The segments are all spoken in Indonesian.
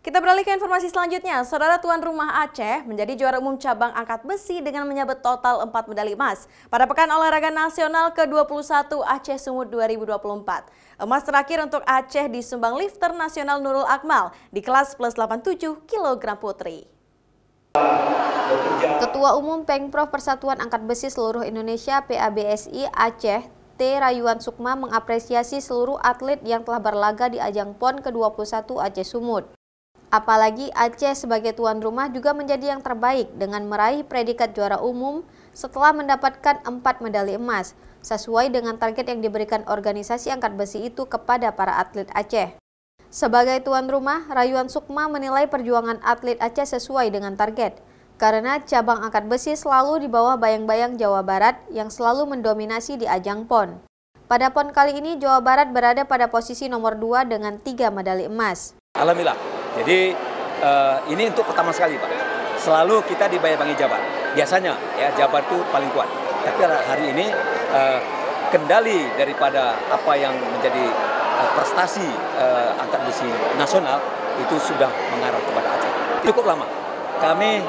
Kita beralih ke informasi selanjutnya. Saudara, tuan rumah Aceh menjadi juara umum cabang angkat besi dengan menyabet total 4 medali emas pada Pekan Olahraga Nasional ke-21 Aceh Sumut 2024. Emas terakhir untuk Aceh disumbang lifter nasional Nurul Akmal di kelas plus 87 kg putri. Ketua Umum Pengprov Persatuan Angkat Besi Seluruh Indonesia PABSI Aceh, T. Rayuan Sukma mengapresiasi seluruh atlet yang telah berlaga di ajang PON ke-21 Aceh Sumut. Apalagi Aceh sebagai tuan rumah juga menjadi yang terbaik dengan meraih predikat juara umum setelah mendapatkan 4 medali emas, sesuai dengan target yang diberikan organisasi angkat besi itu kepada para atlet Aceh. Sebagai tuan rumah, Rayuan Sukma menilai perjuangan atlet Aceh sesuai dengan target, karena cabang angkat besi selalu di bawah bayang-bayang Jawa Barat yang selalu mendominasi di ajang PON. Pada PON kali ini, Jawa Barat berada pada posisi nomor 2 dengan 3 medali emas. Alhamdulillah. Jadi ini untuk pertama sekali, Pak. Selalu kita dibayang-bayangi Jabar. Biasanya ya Jabar itu paling kuat. Tapi hari ini kendali daripada apa yang menjadi prestasi angkat besi nasional itu sudah mengarah kepada Aceh. Cukup lama. Kami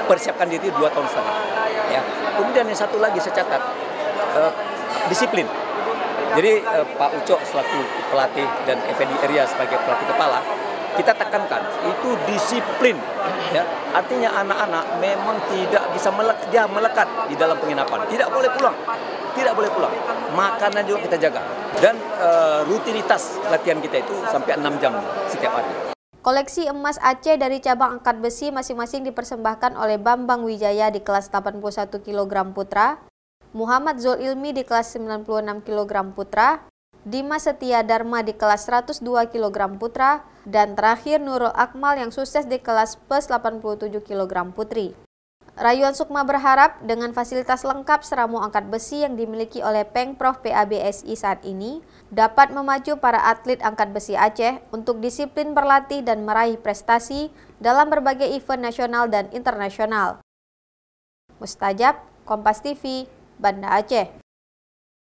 persiapkan diri 2 tahun setengah. Ya. Kemudian yang satu lagi saya catat disiplin. Jadi Pak Ucok selaku pelatih dan Effendi Eria sebagai pelatih kepala, kita tekankan itu disiplin, ya. Artinya anak-anak memang tidak bisa melekat di dalam penginapan, tidak boleh pulang, makanan juga kita jaga, dan rutinitas latihan kita itu sampai 6 jam setiap hari. Koleksi emas Aceh dari cabang angkat besi masing-masing dipersembahkan oleh Bambang Wijaya di kelas 81 kg putra, Muhammad Zul Ilmi di kelas 96 kg putra, Dimas Setia Dharma di kelas 102 kg putra, dan terakhir Nurul Akmal yang sukses di kelas plus 87 kg putri. Rayuan Sukma berharap dengan fasilitas lengkap seramu angkat besi yang dimiliki oleh Pengprov PABSI saat ini dapat memacu para atlet angkat besi Aceh untuk disiplin berlatih dan meraih prestasi dalam berbagai event nasional dan internasional. Mustajab, Kompas TV, Banda Aceh.